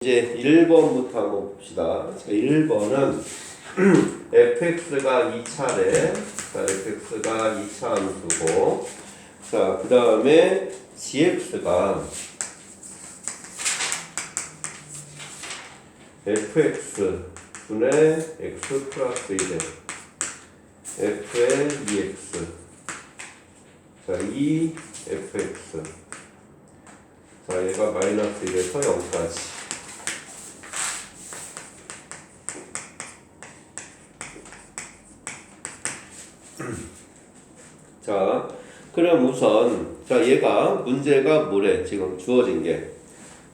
이제 1번부터 한번 봅시다. 1번은 fx가 2차래. 자, fx가 2차 함수고, 자, 그 다음에 gx가 fx 분의 x 플러스 1에 f의 2x, 자, 2fx, 자, 얘가 마이너스 1에서 0까지. 자, 그럼 우선, 자, 얘가, 문제가 뭐래? 지금 주어진 게.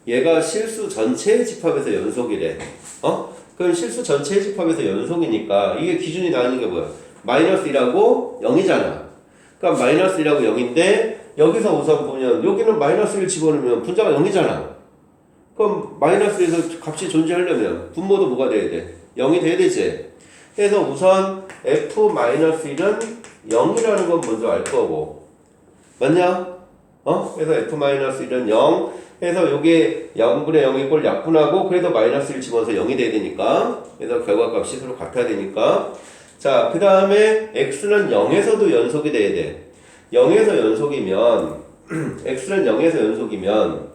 얘가 실수 전체의 집합에서 연속이래. 그럼 실수 전체의 집합에서 연속이니까, 이게 기준이 나오는 게 뭐야? 마이너스 1하고 0이잖아. 그러니까 마이너스 1하고 0인데, 여기서 우선 보면, 여기는 마이너스 1 집어넣으면 분자가 0이잖아. 그럼 마이너스 1에서 값이 존재하려면, 분모도 뭐가 돼야 돼? 0이 돼야 되지. 그래서 우선, f-1은 0이라는 건 먼저 알 거고, 맞냐? 그래서 f-1은 0 해서 요게 0분의 0이 꼴 약분하고 그래도 마이너스 1 집어서 0이 돼야 되니까, 그래서 결과값이 서로 같아야 되니까, 자, 그 다음에 x는 0에서도 연속이 돼야 돼. 0에서 연속이면 x는 0에서 연속이면,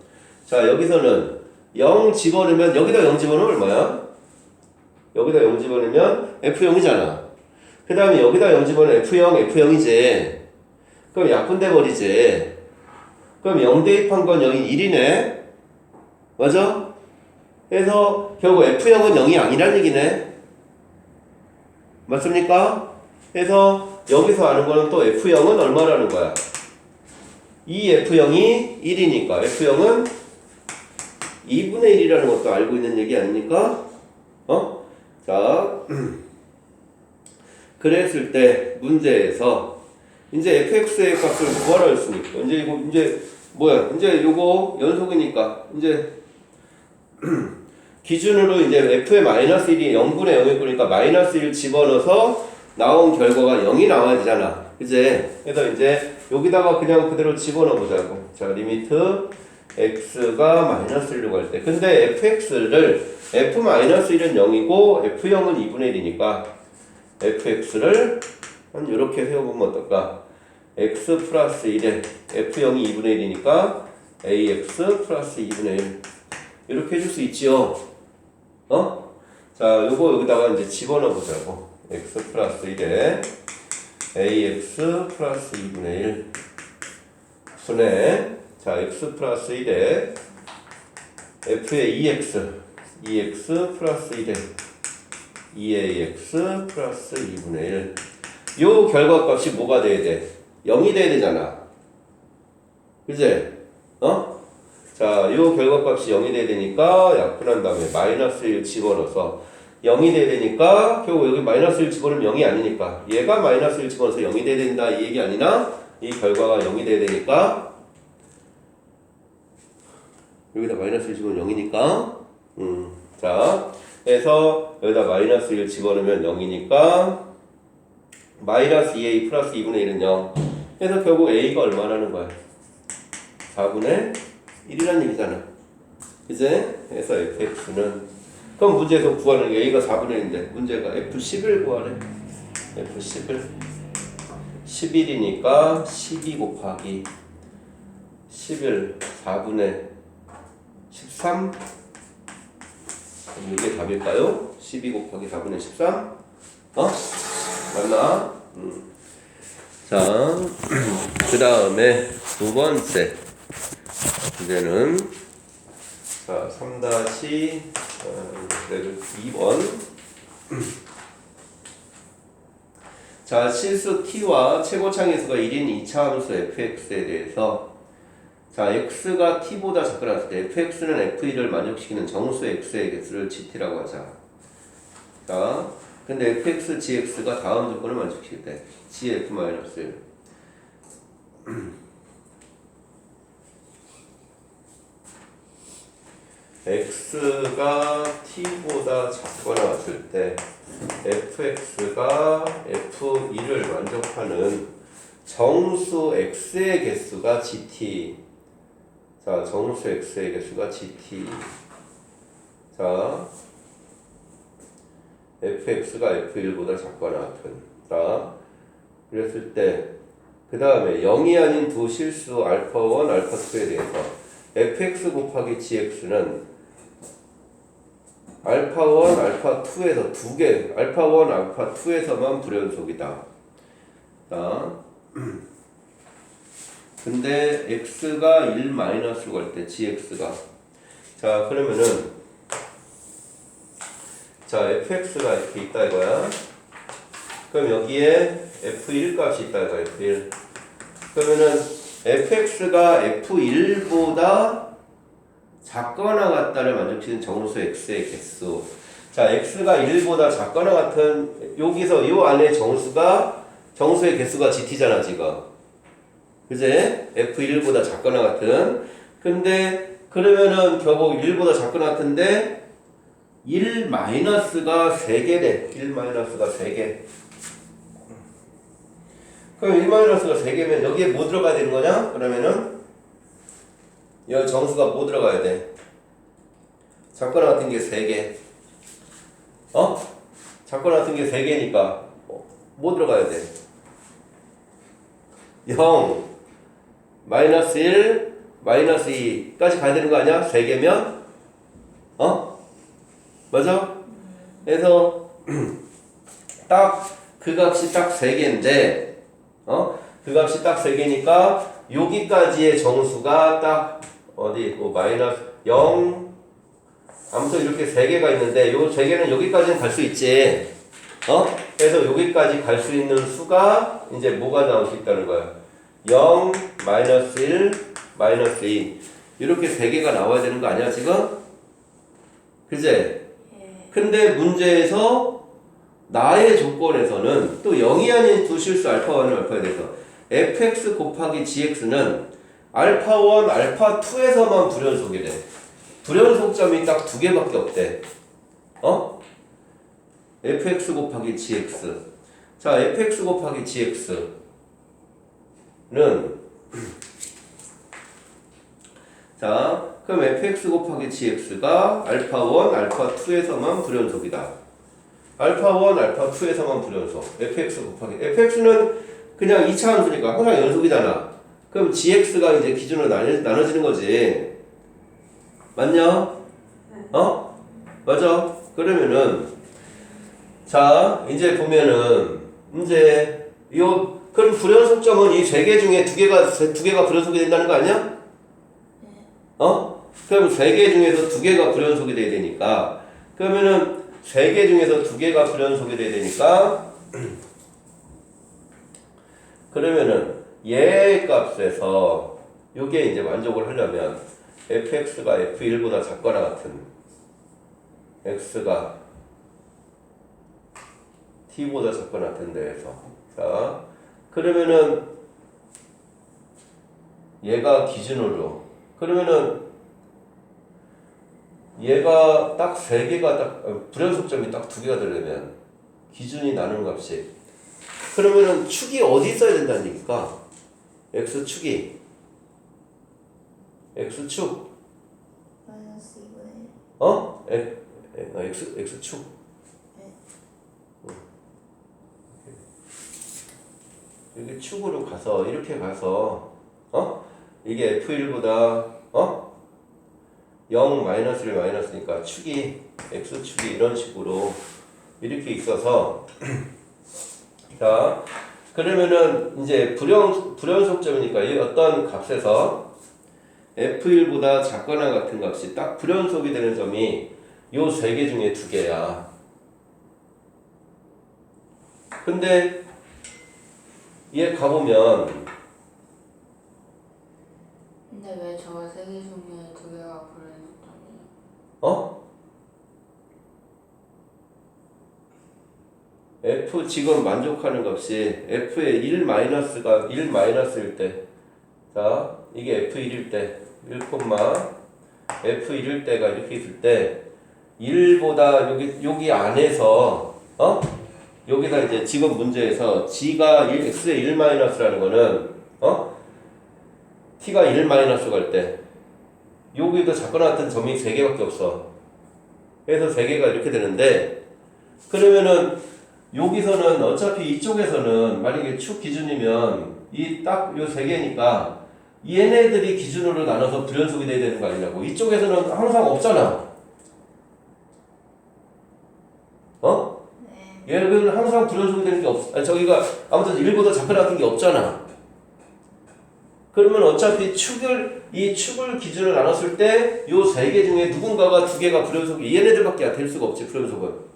자, 여기서는 0 집어넣으면, 여기다 0 집어넣으면 얼마야? 여기다 0 집어넣으면 f0이잖아. 그 다음에 여기다 0 집어넣으면 f0이지. 그럼 약분돼 버리지. 그럼 0 대입한 건 0이 1이네. 맞아? 그래서 결국 f0은 0이 아니란 얘기네. 맞습니까? 그래서 여기서 아는 거는 또 f0은 얼마라는 거야? 이 f0이 1이니까 f0은 2분의 1이라는 것도 알고 있는 얘기 아닙니까? 자, 그랬을 때 문제에서 이제 fx의 값을 구하라 했으니까 이제 이거 이제 뭐야? 이제 요거 연속이니까 이제 기준으로 이제 f의 마이너스 1이 0분의 0일 거니까 마이너스 1 집어넣어서 나온 결과가 0이 나와야 되잖아. 그제? 그래서 이제 여기다가 그냥 그대로 집어넣어 보자고. 자, 리미트 x가 마이너스 1로 갈 때. 근데 fx를 f-1은 0이고 f0은 2분의 1이니까 fx를 한 이렇게 세워보면 어떨까? x 플러스 1에 f0이 2분의 1이니까 ax 플러스 2분의 1 이렇게 해줄 수 있지요. 자, 요거 여기다가 이제 집어넣어 보자고. x 플러스 1에 ax 플러스 2분의 1 분의, 자, x 플러스 1에 f의 2x 플러스 1에 2ax 플러스 2분의 1. 요 결과값이 뭐가 돼야 돼? 0이 돼야 되잖아. 그제? 자, 요 결과값이 0이 돼야 되니까 약분한 다음에 마이너스 1 집어넣어서 0이 돼야 되니까, 결국 여기 마이너스 1 집어넣으면 0이 아니니까 얘가 마이너스 1 집어넣어서 0이 돼야 된다 이 얘기 아니나? 이 결과가 0이 돼야 되니까 여기다 마이너스 1 집어넣으면 0이니까 자, 그래서 여기다 마이너스 1 집어넣으면 0이니까 마이너스 2a 플러스 2분의 1은 0. 그래서 결국 a가 얼마라는 거야? 4분의 1이라는 얘기잖아. 그제? 그래서 fx는, 그럼 문제에서 구하는 게 a가 4분의 1인데 문제가 f11 구하래. f11 11이니까 12 곱하기 11 4분의 13, 이게 답일까요? 12 곱하기 4분의 13? 맞나? 자, 그 다음에 두 번째 문제는, 자, 3-2번. 자, 실수 t와 최고차항수가 1인 2차 함수 fx에 대해서, 자, x가 t보다 작거나 때 fx는 f1을 만족시키는 정수 x의 개수를 gt라고 하자. 자, 근데 fx, gx가 다음 조건을 만족시킬 때 gf-1 x가 t보다 작거나 같을 때 fx가 f1을 만족하는 정수 x의 개수가 gt. 자, 정수 x의 개수가 gt. 자, fx가 f1보다 작거나 같은. 자, 그랬을 때, 그 다음에 0이 아닌 두 실수 α1, α2에 대해서 fx 곱하기 gx는 α1, α2에서 두 개, α1, α2에서만 불연속이다. 자, 근데 x가 1 마이너스로 갈 때 gx가 자 그러면은 자 fx가 이렇게 있다 이거야. 그럼 여기에 f1 값이 있다 이거야. f1 그러면은 fx가 f1보다 작거나 같다를 만족시키는 정수 x의 개수. 자 x가 1보다 작거나 같은 여기서 요 안에 정수의 개수가 gt잖아 지금. 그제? f1보다 작거나 같은. 근데 그러면은 결국 1보다 작거나 같은데 1 마이너스가 3개래. 1 마이너스가 3개. 그럼 1 마이너스가 3개면 여기에 뭐 들어가야 되는 거냐? 그러면은 여기 정수가 뭐 들어가야 돼? 작거나 같은 게 3개. 작거나 같은 게 3개니까 뭐 들어가야 돼? 0, 마이너스 1, 마이너스 2까지 가야 되는 거 아니야? 3개면? 맞아? 그래서 딱 그 값이 딱 3개인데 그 값이 딱 3개니까 여기까지의 정수가 딱 어디 있고 마이너스 0 아무튼 이렇게 3개가 있는데 요 3개는 여기까지는 갈 수 있지. 그래서 여기까지 갈 수 있는 수가 이제 뭐가 나올 수 있다는 거야. 0, 마이너스 1, 마이너스 2 이렇게 3개가 나와야 되는 거 아니야 지금? 그제? 근데 문제에서 나의 조건에서는 또 0이 아닌 두 실수 α1, α2에 대해서 fx 곱하기 gx는 α1, α2에서만 불연속이래. 불연속점이 딱 2개밖에 없대. fx 곱하기 gx. 자, fx 곱하기 gx는 자, 그럼 fx 곱하기 gx가 α1, α2에서만 불연속이다. α1, α2에서만 불연속. fx 곱하기 fx는 그냥 2차 함수니까 항상 연속이잖아. 그럼 gx가 이제 기준으로 나눠지는 거지. 맞냐? 맞아. 그러면은 자, 이제 보면은 이제 그럼 불연속점은 이 3개 중에 2개가 불연속이 된다는 거 아니야? 그럼 3개 중에서 2개가 불연속이 돼야 되니까 그러면은 3개 중에서 2개가 불연속이 돼야 되니까 그러면은 얘 값에서 요게 이제 만족을 하려면 fx가 f1보다 작거나 같은 x가 t보다 작거나 같은 데에서 자 그러면은 얘가 기준으로 그러면은 얘가 딱 3개가 딱 불연속점이 딱 2개가 되려면 기준이 나누는 값이 그러면은 축이 어디 있어야 된다는 얘기일까? x축이 x축 마이너스 2분의 1. x축 여기 축으로 가서 이렇게 가서 이게 f1보다 0 마이너스를 마이너스니까 축이 x축이 이런 식으로 이렇게 있어서 자 그러면은 이제 불연속점이니까 이 어떤 값에서 f1보다 작거나 같은 값이 딱 불연속이 되는 점이 요 3개 중에 2개야. 근데 얘 가보면 근데 왜 저 3개 중에 2개가 불연속점이에요? f 지금 만족하는 값이 f의 1 마이너스가 1 마이너스일 때, 자 이게 f1일 때 1, f1일 때가 이렇게 있을 때 1보다 여기 안에서 여기다 이제 지금 문제에서 g가 x의 1 마이너스라는 거는 t가 1 마이너스 갈 때 여기도 작거나 같은 점이 3개밖에 없어. 해서 3개가 이렇게 되는데 그러면은 여기서는 어차피 이쪽에서는 만약에 축 기준이면 이 딱 요 3개니까 얘네들이 기준으로 나눠서 불연속이 돼야 되는 거 아니냐고. 이쪽에서는 항상 없잖아. 어? 네. 얘는 항상 불연속이 되는 게 아니, 저기가 아무튼 1보다 작거나 같은 게 없잖아. 그러면 어차피 이 축을 기준으로 나눴을 때 요 3개 중에 누군가가 2개가 불연속이 얘네들밖에 될 수가 없지. 불연속은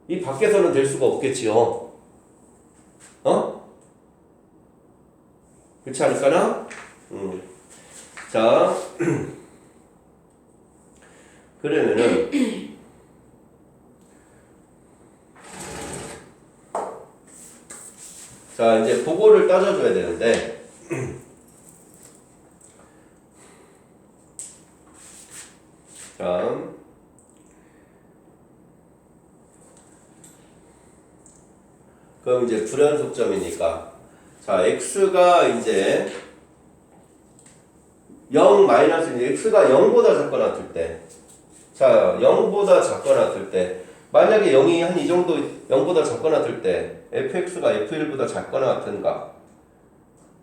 이 밖에서는 될 수가 없겠지요. 어? 그렇지 않을까나? 자 그러면은 자 이제 그거를 따져줘야 되는데 자 그럼 이제 불연속점이니까 자 x가 이제 0 마이너스 x가 0보다 작거나 같을 때 자 0보다 작거나 같을 때 만약에 0이 한 이 정도 0보다 작거나 같을 때 fx가 f1보다 작거나 같은가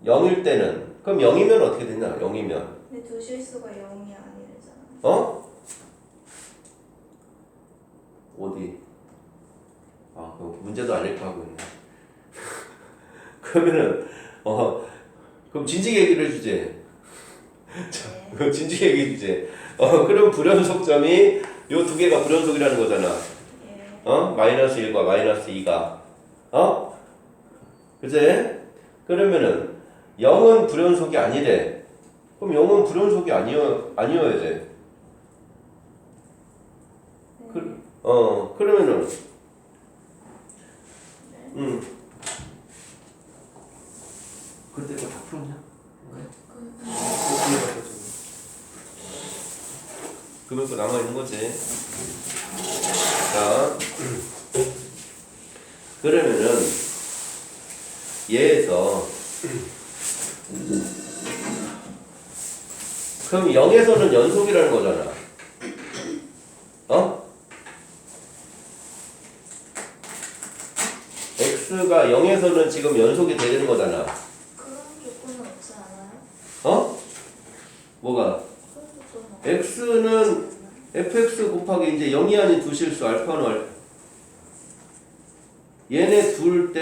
0일 때는 그럼 0이면 어떻게 되냐 0이면 근데 두 실수가 0이 아니래잖아. 어? 어디? 아 그럼 문제도 안 읽고 하고 있네 그러면은 그럼 진지 얘기를 해주지 자, 그럼 진지 얘기해 주지 그럼 불연속점이 요 2개가 불연속이라는 거잖아 예. 마이너스 1과 마이너스 2가 그제? 그러면은 0은 불연속이 아니래. 그럼 0은 불연속이 아니어야 돼. 그러면은 그때 거 다 풀었냐? 그러면 또 남아있는 거지. 자, 그러면은 얘에서 그럼 0에서는 연속이라는 거잖아. x가 0에서는 지금 연속이 되는 거잖아. 그런 조건은 없지 않아요? 뭐가? 그런 조건은 x는 fx 곱하기 이제 0이 아닌 두 실수 알파는 얘네 둘 때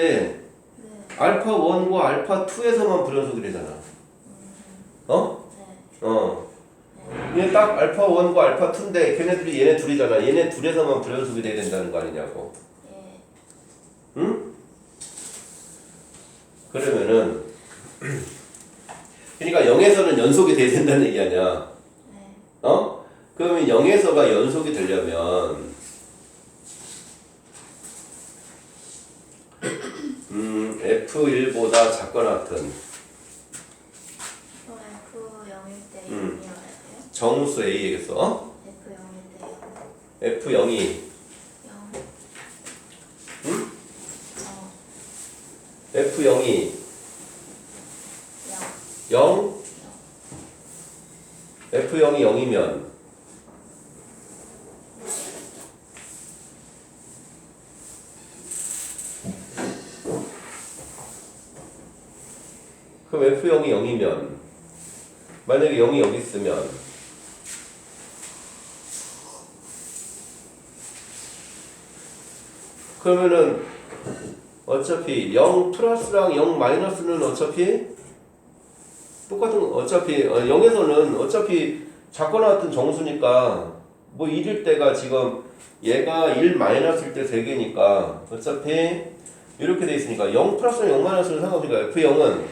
네. 알파 1과 알파 2에서만 불연속이 되잖아. 네. 얘 딱 알파 1과 알파 2인데 걔네들이 얘네 둘이잖아. 얘네 둘에서만 불연속이 돼야 된다는 거 아니냐고. 예. 응? 그러면은 그러니까 0에서는 연속이 돼야 된다는 얘기 아니야. 네. 그러면 0에서가 연속이 되려면 f1보다 작거나 같은 그럼 F0일 때 0이어야 돼요? 정수 A에게서 F0일 때 0. F0이 0. 응? 0. F0이 0 F0이 0이면 그럼 F0이 0이면 만약에 0이 여기 있으면 그러면은 어차피 0 플러스랑 0 마이너스는 어차피 똑같은 어차피 0에서는 어차피 작거나 같은 정수니까 뭐 1일 때가 지금 얘가 1 마이너스일 때 3개니까 어차피 이렇게 돼 있으니까 0 플러스랑 0 마이너스는 상관없으니까 F0은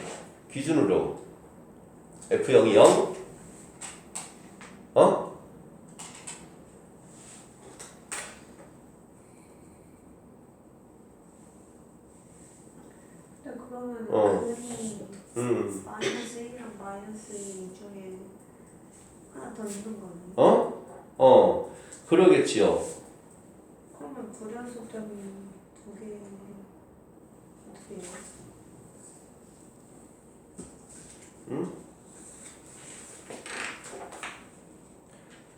기준으로 F0이 0 그러면 근이 음. 마이너스 1이랑 마이너스 2 중에 하나 더 있는 거 아니에요? 그러겠지요. 그러면 불연속점이 두 개 어떻게 해요?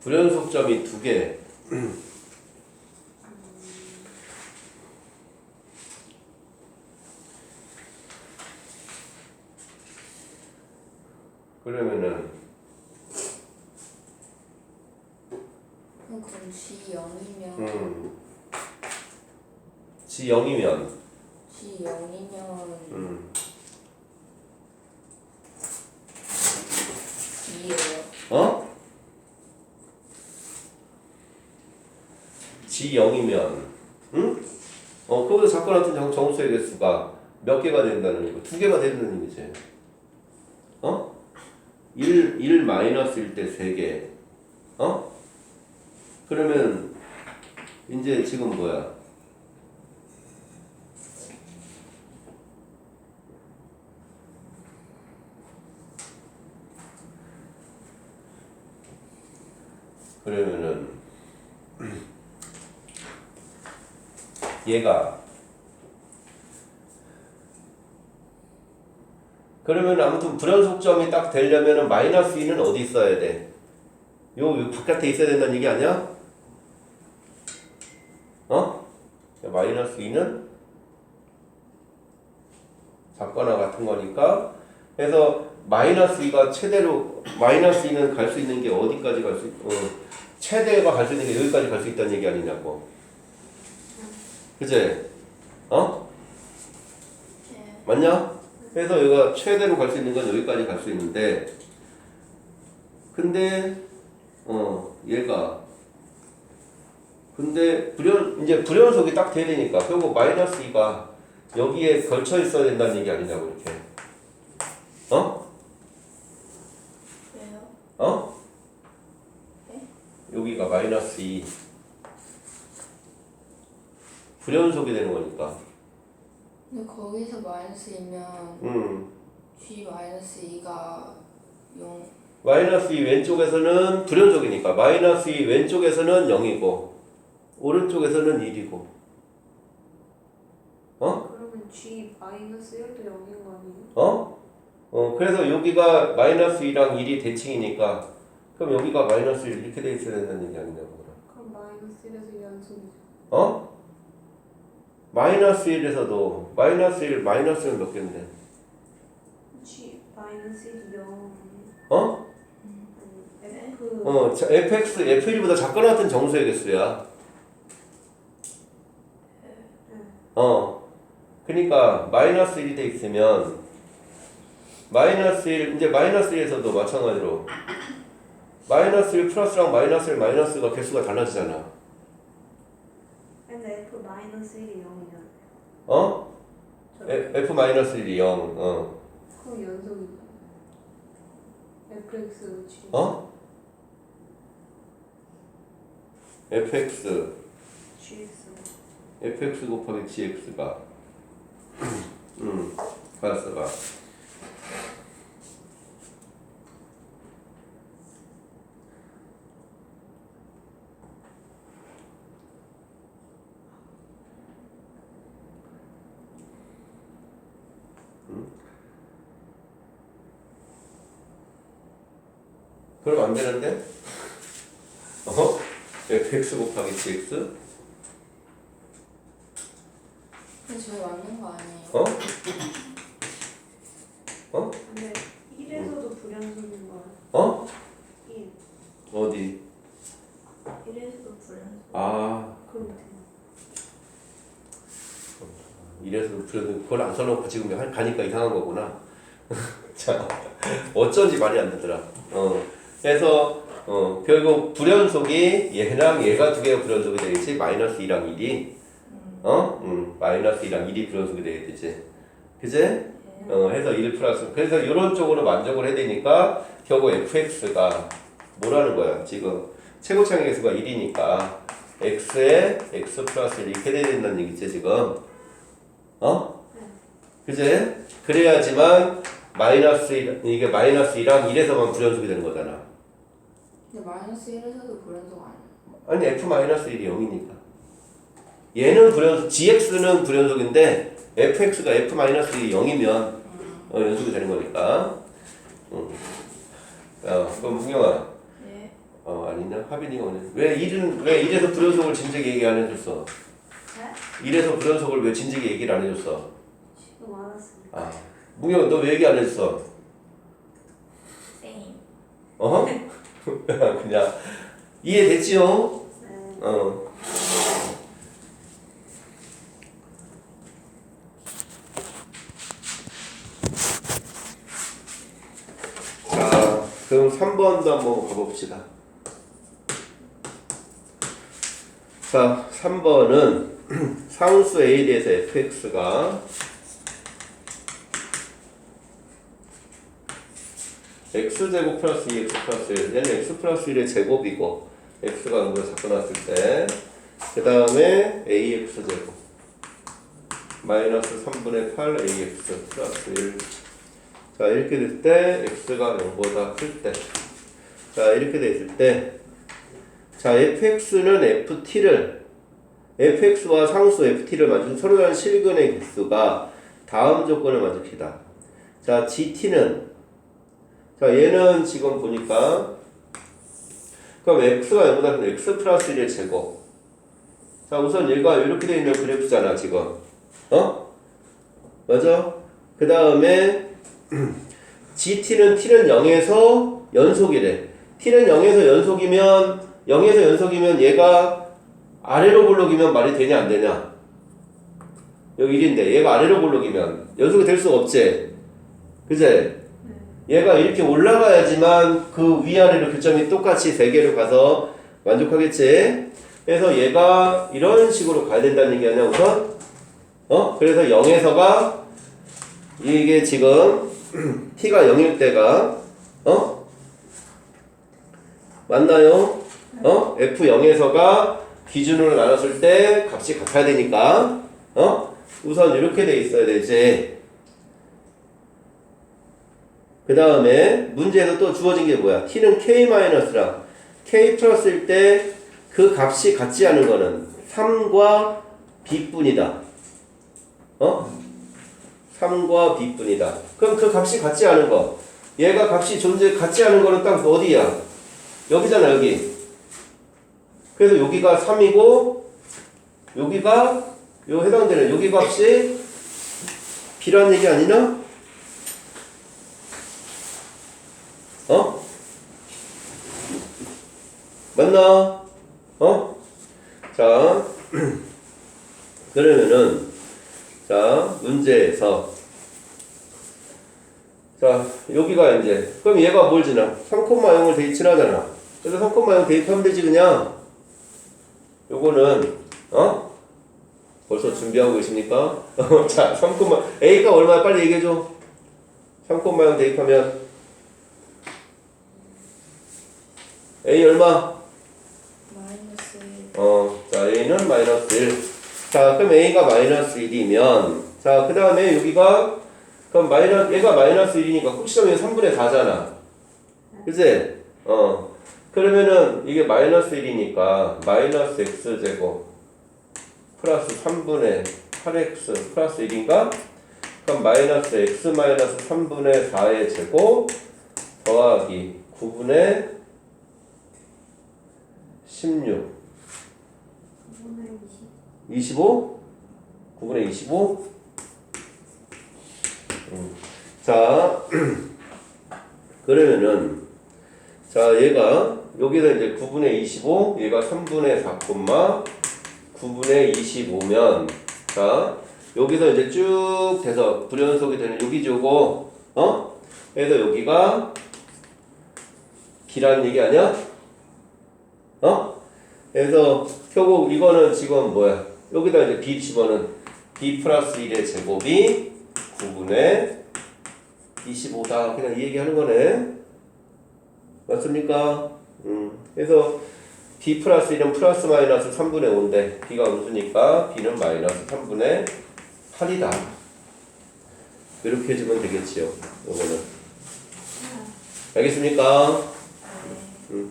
불연속점이 2개. 그러면은 그럼 G0이면 G0이면 G0이면 2예요. 어? G0이면 응? 그거보다 작건 같은 정수의 개수가 몇 개가 된다는 얘기고 2개가 된다는 얘기지. 1 마이너스일 때 3개. 그러면 이제 지금 뭐야? 그러면은 얘가 그러면 아무튼 불연속점이 딱 되려면은 마이너스 2는 어디 있어야 돼? 요 바깥에 있어야 된다는 얘기 아니야? 마이너스 2는 작거나 같은 거니까 그래서 마이너스 2가 최대로 마이너스 2는 갈 수 있는 게 어디까지 갈 수 최대가 갈 수 있는 게 여기까지 갈 수 있다는 얘기 아니냐고. 그치? 네. 맞냐? 그래서 여기가 최대로 갈 수 있는 건 여기까지 갈 수 있는데 근데 얘가 근데 이제 불연속이 딱 돼야 되니까 결국 마이너스 2가 여기에 걸쳐 있어야 된다는 얘기 아니냐고 이렇게. 왜요? 네? 여기가 마이너스 2 불연속이 되는 거니까. 근데 거기서 마이너스이면 G 마이너스 2가 0. 마이너스 2 왼쪽에서는 불연속이니까 마이너스 2 왼쪽에서는 0이고 오른쪽에서는 1이고. 그러면 G 마이너스 1도 0인 거 아니에요? 그래서 여기가 마이너스 2랑 1이 대칭이니까 그럼 여기가 마이너스 1 이렇게 돼 있어야 된다는 얘기 아니냐고. 그럼 마이너스 1에서 연속이죠. 마이너스 1에서도 마이너스 1 마이너스는 몇 개인데? G 마이너스 1이 0. 네? F fx보다 작거나 같은 정수의 개수야. 그러니까 마이너스 1이 돼 있으면 마이너스 1 이제 마이너스 1에서도 마찬가지로 마이너스 1 플러스랑 마이너스 1 마이너스가 개수가 달라지잖아. 근데 F 마이너스 1이 0이면 f 마이너스 1이 0. 그럼 연속이죠. fx G fx GX fx 곱하기 gx가 받았어 봐. 그럼 안 되는데? fx 곱하기 gx? 근데 저희 맞는 거 아니에요? 근데 1에서도 불연속인 거야. 1. 어디? 1에서도 불연속. 그럼 돼요. 이래서 그걸 안 써놓고 지금 가니까 이상한 거구나. 자, 어쩐지 말이 안 되더라. 그래서 결국 불연속이 얘랑 얘가 두 개가 불연속이 되겠지. 마이너스 2랑 1이 마이너스 2랑 1이 불연속이 되겠지. 그제? 해서 1 플러스. 그래서 이런 쪽으로 만족을 해야 되니까 결국 fx가 뭐라는 거야? 지금 최고차의 개수가 1이니까 x에 x 플러스 1 이렇게 돼야 된다는 얘기지 지금. 그제? 그래야지만 마이너스 1, 이게 마이너스 2랑 1에서만 불연속이 되는 거잖아. 근데 마이너스 1에서도 불연속 아니에요? 아니 f 마이너스 1이 0이니까. 얘는 불연속, gx는 불연속인데 fx가 f 마이너스 1이 0이면 연속이 되는 거니까. 그럼 문경아, 네. 아니냐? 하빈이가 오네. 왜 1에서 불연속을 진작에 얘기 안 해줬어? 네? 1에서 불연속을 왜 진작에 얘기를 안 해줬어? 지금 알았습니다. 아, 뭉영 너 왜 얘기 안 했어? 쌤. 그냥 이해됐지요? 네. 자, 그럼 3번도 한번 가봅시다. 자, 3번은 상수 A에 대해서 fx가 x제곱 플러스 2x 플러스 1, 얘는 x 플러스 1의 제곱이고 x가 음으로 바꿔놨을 때 그 다음에 ax제곱 마이너스 3분의 8 ax 플러스 1. 자, 이렇게 될 때 x가 0보다 클 때, 자, 이렇게 됐을 때, 자, fx는 fx와 상수 ft를 만든 서로 다른 실근의 개수가 다음 조건을 만족시다. 자, gt는, 자, 얘는 지금 보니까, 그럼 x가 0보다 큰 x 플러스 1의 제곱. 자, 우선 얘가 이렇게 되어 있는 그래프잖아, 지금. 맞아? 그 다음에, t는 0에서 연속이래. t는 0에서 연속이면 얘가 아래로 볼록이면 말이 되냐 안 되냐? 여기 1인데 얘가 아래로 볼록이면 연속이 될 수가 없지. 그제? 얘가 이렇게 올라가야지만 그 위아래로 교점이 똑같이 3개로 가서 만족하겠지. 그래서 얘가 이런 식으로 가야 된다는 얘기 아니야 우선? 그래서 0에서가 이게 지금 t가 0일 때가 맞나요? f0에서가 기준으로 나눴을 때 값이 같아야 되니까 우선 이렇게 돼 있어야 되지. 그 다음에 문제에서 또 주어진 게 뭐야? t는 k-랑 k 플러스일 때 그 값이 같지 않은 거는 3과 b뿐이다. 3과 b뿐이다. 그럼 그 값이 같지 않은 거, 얘가 값이 같지 않은 거는 딱 어디야? 여기잖아, 여기. 그래서 여기가 3이고 여기가 요 해당되는 여기 값이 b라는 얘기 아니나? 맞나? 자, 그러면은 자, 문제에서 자, 여기가 이제 그럼 얘가 뭘 지나? 3,0을 대입하잖아. 그래서 3,0 대입하면 되지 그냥. 요거는 벌써 준비하고 계십니까? 자, 3, A가 얼마야? 빨리 얘기해 줘. 3,0 대입하면 A 얼마? 마이너스 1. 자, A는 마이너스 1. 자, 그럼 A가 마이너스 1이면, 자, 그 다음에 여기가, 그럼 얘가 마이너스 1이니까 꼭지점이 3분의 4잖아. 그치? 그러면은 이게 마이너스 1이니까, 마이너스 x제곱, 플러스 3분의 8x, 플러스 1인가? 그럼 마이너스 x 마이너스 3분의 4의 제곱, 더하기 9분의 16. 25? 9분의 25? 자, 그러면은, 자, 얘가, 여기서 이제 9분의 25, 얘가 3분의 4, 9분의 25면, 자, 여기서 이제 쭉 돼서 불연속이 되는 여기 저거, 그래서 여기가 b라는 얘기 아니야? 그래서 결국 이거는 지금 뭐야? 여기다 이제 b 집어는 b 플러스 1의 제곱이 9분의 25다. 그냥 이 얘기 하는 거네. 맞습니까? 그래서 b 플러스 1은 플러스 마이너스 3분의 5인데 b가 음수니까 b는 마이너스 3분의 8이다. 이렇게 해주면 되겠지요. 요거는. 알겠습니까? 네.